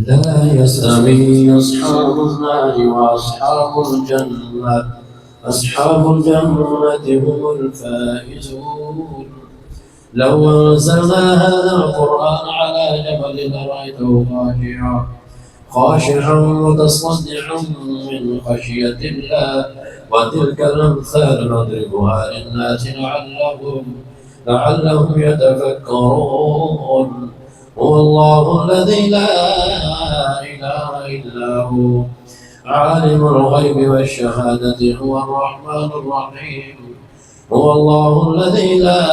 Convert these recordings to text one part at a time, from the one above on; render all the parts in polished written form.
لا يستوي أصحاب النار وأصحاب الجنة، أصحاب الجنة هم الفائزون. لو أنزلنا هذا القرآن على جبل لرأيته خاشعا متصدعا من خشية الله. وتلك الأمثال نضربها للناس لعلهم يتفكرون. هو الله الذي لا إله إلا هو عالم الغيب والشهادة، هو الرحمن الرحيم. هو الله الذي لا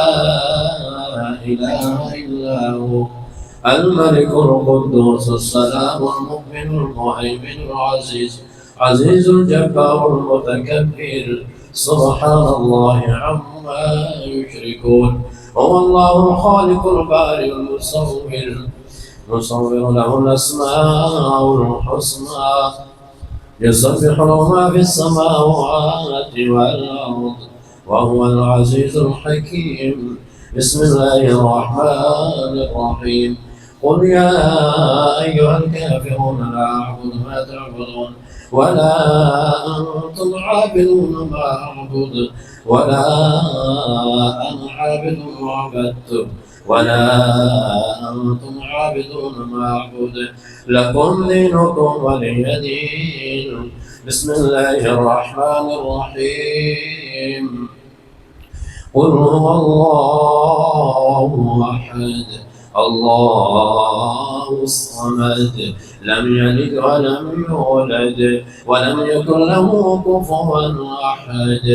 إله إلا هو الملك القدوس السلام المؤمن المهيمن العزيز، عزيز الجبار المتكبر، سبحان الله عما يشركون. هو الله الخالق البارئ المصور له الأسماء الحسنى، يسبح له ما في السماوات والأرض، وهو العزيز الحكيم. بسم الله الرحمن الرحيم. قل يا أيها الكافرون لا أعبد ما تعبدون ولا أنتم عابدون ما أعبد ولا أنا عابد ما عبدتم ولا أنتم عابدون ما أعبد، لكم دينكم ولي دين. بسم الله الرحمن الرحيم. قل هو الله أحد الله الصمد، لم يلد ولم يولد ولم يكن له كفوا أحد.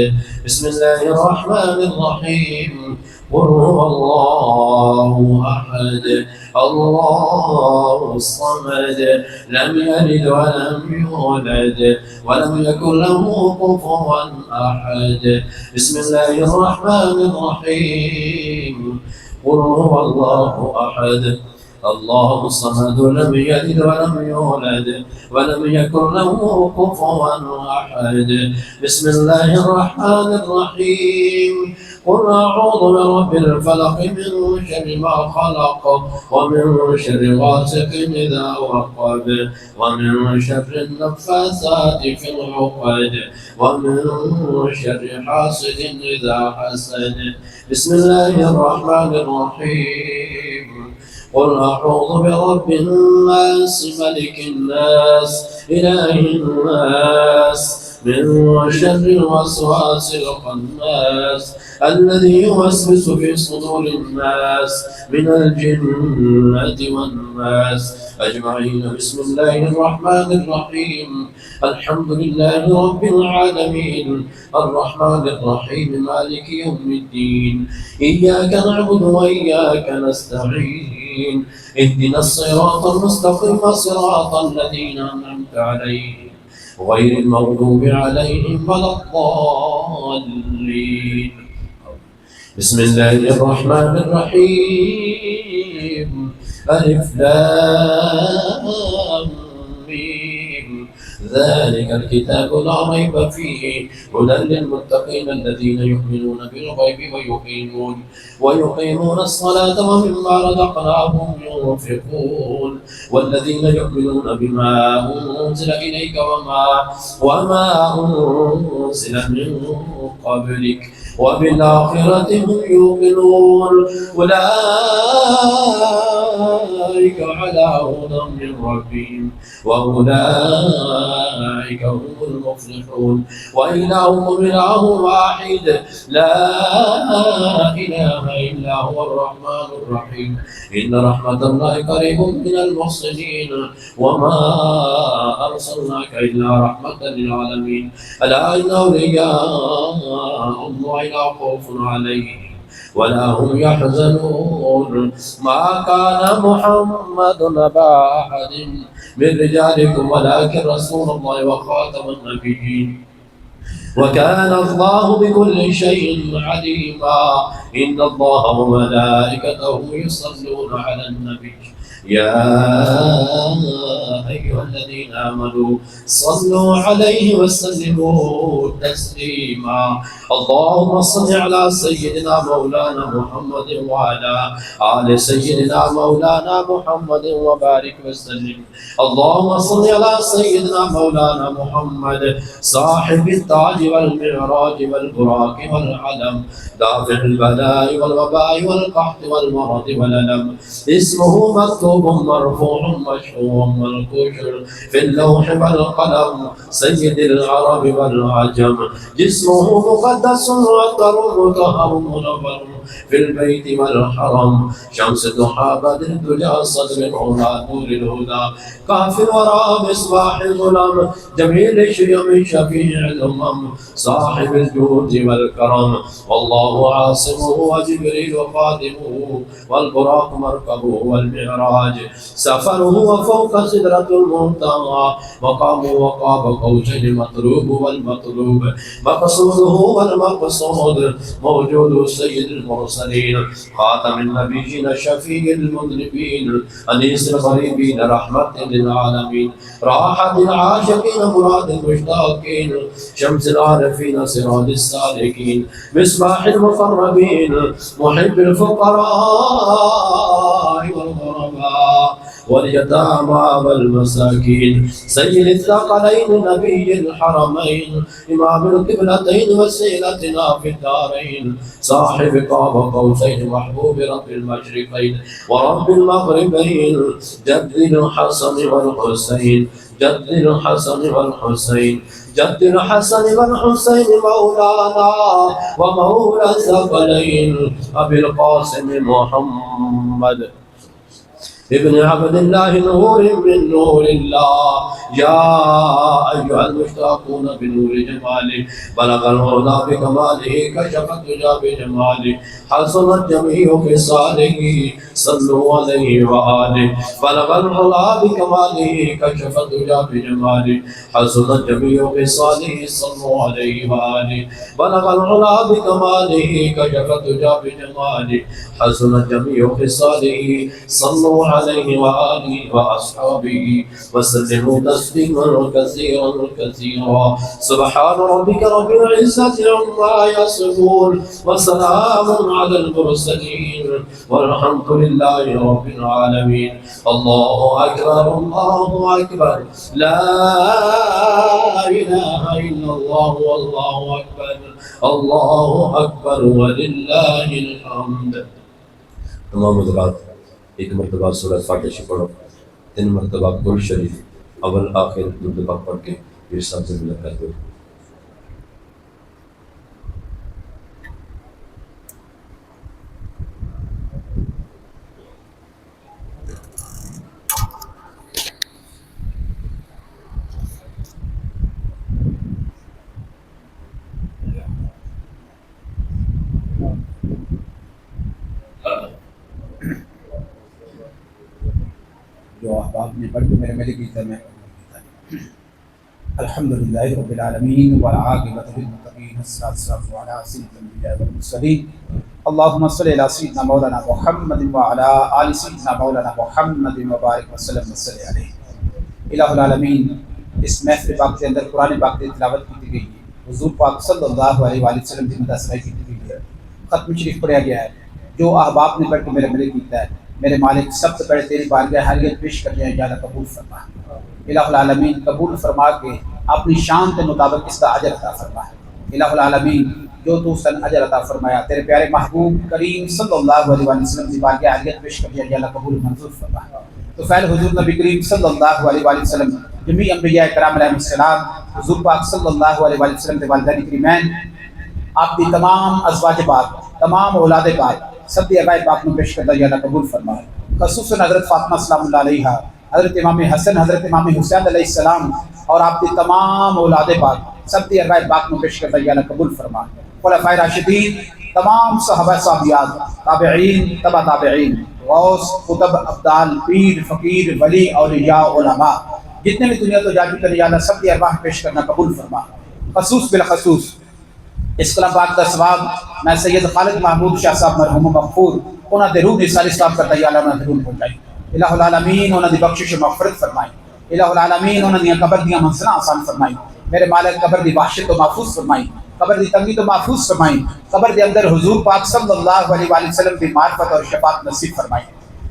بسم الله الرحمن الرحيم. قل هو الله أحد الله الصمد، لم يلد ولم يولد ولم يكن له كفوا أحد. بسم الله الرحمن الرحيم. قل هو الله أحد الله الصمد، لم يلد ولم يولد ولم يكن له كفوا أحد. بسم الله الرحمن الرحيم. قل أعوذ برب الفلق من شر ما خلق ومن شر غاسق إذا وقب ومن شر النفاثات في العقد ومن شر حاسد إذا حسد. بسم الله الرحمن الرحيم. قل أعوذ برب الناس ملك الناس إله الناس من شر الوسواس الخناس الذي يوسوس في صدور الناس من الجنة والناس أجمعين. بسم الله الرحمن الرحيم. الحمد لله رب العالمين الرحمن الرحيم مالك يوم الدين، إياك نعبد وإياك نستعين، اهدنا الصراط المستقيم صراط الذين أنعمت عليهم غير المغضوب عليهم ولا الضالين. بسم الله الرحمن الرحيم. ألف لام ميم. ذلك الكتاب لا ريب فيه هدى للمتقين الذين يؤمنون بالغيب ويقيمون الصلاة ومما رزقناهم ينفقون، والذين يؤمنون بما أنزل إليك وما أنزل من قبلك وبالآخرة هم يوقنون، أولئك على هدى من ربهم وأولئك هم المفلحون. وإلهكم إله واحد لا إله إلا هو الرحمن الرحيم. إن رحمة الله قريب من المحسنين وما أرسلناك إلا رحمة للعالمين. ألا إن أولياء الله لا خوف عليهم ولا هم يحزنون. ما كان محمد أبا أحد من رجالكم ولكن رسول الله وخاتم النبيين وكان الله بكل شيء عليما. إن الله وملائكته يصلون على النبي يا أيها الذين آمنوا صلوا عليه وسلموا تسليما. اللهم صل على سيدنا مولانا محمد وعلى آل سيدنا مولانا محمد وبارك وسلم. اللهم صل على سيدنا مولانا محمد صاحب التاج والمعراج والبراق والعلم، دافع البلاء والوباء والقحط والمرض والألم، اسمه مكتوب مرفوع مشهور منقوش في اللوح والقلم، سيد العرب والعجم، جسمه مقدس وأطهر مطهر منور في البيت والحرم، شمس ضحى بدر الدجى صدر العلا نور الهدى، كهف الورى مصباح الظلم، جميل شيم شفيع الأمم، صاحب الجود والكرم، والله عاصمه وجبريل خادمه، والبراق مركبه والمعراج سفره، وفوق سدرة المنتهى مقامه، وقاب قوسين المطلوب والمطلوب، مقصوده والمقصود، موجود سيد المرسلين، خاتم النبيين، شفيع المذنبين، أنيس الغريبين، رحمة للعالمين، راحة العاشقين، مراد المشتاقين، شمس العارفين، سراج السالكين، مصباح المقربين، محب الفقراء والغرباء واليتامى والمساكين، سيد الثقلين، نبي الحرمين، إمام القبلتين، وسيلتنا في الدارين، صاحب قاب قوسين، محبوب رب المشرقين ورب المغربين، جد الحسن والحسين، جد الحسن والحسين، جد الحسن والحسين، مولانا ومولى الثقلين، أبي القاسم محمد ابن عبد الله، نور من نور الله، يا أيها المشتاقون بنور جماله، بلغ العلا بكماله، كشف الدجى بجماله، حسنت جميع خصاله، صلوا عليه وآله، بلغ العلا بكماله، كشف الدجى بجماله، حسنت جميع خصاله، صلوا عليه وآله، بلغ العلا بكماله، كشف الدجى بجماله، حسنت جميع خصاله، صلوا عليه وآله وأصحابه وسلموا تسليما كثيرا كثيرا. سبحان ربك رب العزة عما يصفون، وسلام على المرسلين، والحمد لله رب العالمين. الله أكبر، الله أكبر، لا إله إلا الله، والله أكبر، الله أكبر ولله الحمد. तमाम हज़रात एक मरतबा सूरह फातिहा पढ़ो, 3 मरतबा कुल शरीफ अव्वल आखिर दुरूद पाक पढ़ के फिर सबसे मुलाकात हो। जो अहबाब ने पढ़ के मेरे मेरे की तरह अल्हम्दुलिल्लाह रब्बिल आलमीन वल आक़िबतु लिल मुत्तक़ीन अस्सलातु अला सय्यिदिल अंबिया वल मुरसलीन अल्लाहुम्मा सल्लि अला सय्यिदिना मौलाना मुहम्मद व अला आलि सय्यिदिना मौलाना मुहम्मद व बारिक व सल्लम व सल्लि अलैहि। इलाहुल आलमीन, इस महफ़िल पाक के अंदर कुरान पाक की तिलावत की गई है, हुज़ूर पाक सल्लल्लाहु अलैहि वसल्लम की मदद की गई है, ख़त्म शरीफ पढ़ा गया है। जो अहबाब ने पढ़ के मेरे मेरे कीता है, मेरे मालिक सबसे पहले तेरी बारगाह हाज़िर पेश करने हैं, ज़्यादा कबूल फरमा। इलाहुल आलमीन कबूल फरमा के अपनी शान के मुताबिक इसका अजर अता फरमा। इलाहुल आलमीन, जो तू सन अजर अता फरमाया तेरे प्यारे महबूब करीम सल्लल्लाहु अलैहि वसल्लम की बारगाह हाज़िर पेश करने हैं, ज़्यादा कबूल मंजूर फरमा। तो फ़ैल हुज़ूर नबी करीम सल्लल्लाहु अलैहि वसल्लम, जमी अंबिया कराम अलैहिस्सलाम, हुज़ूर पाक सल्लल्लाहु अलैहि वसल्लम के वालिदैन करीमैन, आपकी तमाम अज़वाज पाक, तमाम औलाद पाक, सब दी अगाए पाक में पेश करदा ज़्यादा कबूल फरमाए। ख़ुसूसन हज़रत फ़ातिमा सलामुल्लाह अलैहा, हज़रत इमाम हसन, हज़रत इमाम हुसैन अलैहिस्सलाम और आपकी तमाम औलाद पाक, सब दी अगाए पाक में पेश करदा ज़्यादा कबूल फरमाए। खुलफ़ाए राशिदीन, तमाम सहाबा साहबियात, ताबिईन, तबा ताबिईन, गौस, कुतुब, अब्दाल, पीर, फ़कीर, वली, औलिया, उलमा, जितने भी दुनिया तो जा चुके हैं, या अल्लाह सब दी अरवाह पेश करना कबूल फरमा। ख़ुसूस बिलख़ुसूस इस कलाम पाक का सवाब मैं सैयद खालिद महमूद शाह साहब मरहूम मग़फ़ूर उन्होंने रूह निसारी साहब का तैयार में ज़रूर पहुँचाई। الہ العالمین انہاں دی بخشش و مغفرت فرمائی، الہ العالمین انہاں دی قبر دیاں منزلاں آسان فرمائی، میرے مالک قبر دی وحشت تو محفوظ فرمائی، قبر دی تنگی تو محفوظ فرمائی، قبر دے اندر حضور پاک صلی اللہ علیہ وآلہ وسلم دی معرفت اور شفاعت نصیب فرمائی،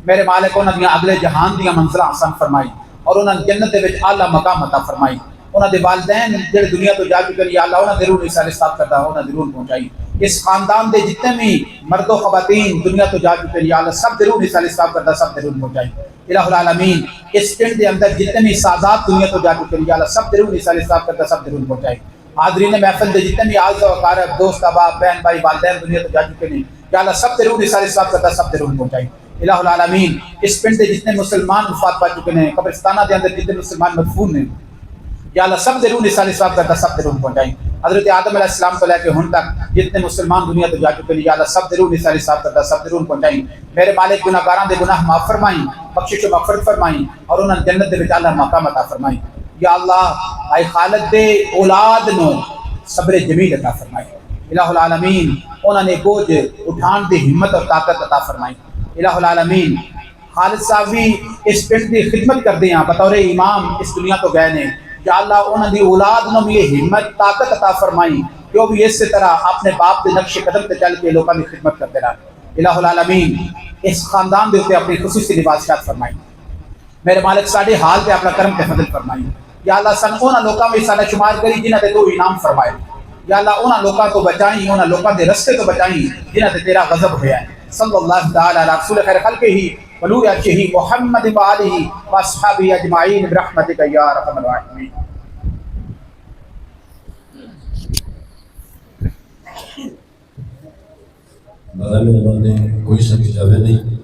میرے مالک انہاں دیاں اگلے جہان دیاں منزلاں آسان فرمائی اور انہاں جنت دے وچ اعلیٰ مقام عطا فرمائی، انہاں دے والدین جڑے دنیا تو جا چکے یا اللہ انہاں دے روح نثار صاحب کردا انہاں دی روح پہنچائی، اس خاندان دے جتنے بھی مرد و خواتین دنیا تو جا چکے یا اللہ سب دے روح نثار صاحب کردا سب دے روح پہنچائی، الہ العالمین اس پنڈ دے اندر جتنے بھی سادات دنیا تو جا چکے یا اللہ سب دے روح نثار صاحب کردا سب دے روح پہنچائی، حاضرین محفل دے جتنے بھی اعزاء و اقارب دوست احباب بہن بھائی والدین دنیا تو جا چکے ہیں یا اللہ سب دے روح نثار صاحب کردا سب دے روح پہنچائی، الہ العالمین اس پنڈ دے جتنے مسلمان وفات پا چکے ہیں قبرستانہ دے اندر جتنے مسلمان مدفون ہیں یا اللہ سب دے روح نثار صاحب کردا سب دے روح پہنچائی، حضرت آدم علیہ السلام کو لے کے ہن تک جتنے مسلمان دنیا تو جا چکے ہیں یا اللہ سب دے روح نثار صاحب کردا سب دے روح پہنچائی، میرے مالک گناہ گاراں دے گناہ معاف فرمائیں، بخشش و مغفرت فرمائیں اور انہاں جنت دے وچ اعلیٰ مقام عطا فرمائیں، یا اللہ اے خالق دے اولاد نو صبر جمیل عطا فرمائیں، الہ العالمین انہاں نے بوجھ اٹھان دی ہمت اور طاقت عطا فرمائیں، الہ العالمین خالد صاحب بھی اس پنڈ کی خدمت کردے ہیں بطور امام اس دنیا تو گئے نے، یا اللہ انہاں دی اولاد نو بھی یہ ہمت طاقت عطا فرمائی کہ وہ بھی اسی طرح اپنے باپ کے نقش قدم تے چل کے لوگوں کی خدمت کرتے رہے، الہ العالمین اس خاندان دے اوپر اپنی خصوصی نوازشات فرمائی، میرے مالک ساڈے حال پہ اپنا کرم تے فضل فرمائی، یا اللہ سن انہاں لوکاں میں سارا شمار کری جنہاں تے تو انعام فرمائے، یا اللہ انہاں لوکاں تو بچائیں انہاں لوکاں دے رستے تو بچائیں جنہاں تے تیرا غضب ہویا ہے، صلی اللہ تعالی علی رسول خیر خلقہ ونور عرشہ محمد وآلہ واصحابہ اجمعین برحمتک یا ارحم الراحمین۔ بارہ میں کوئی سب جاوے نہیں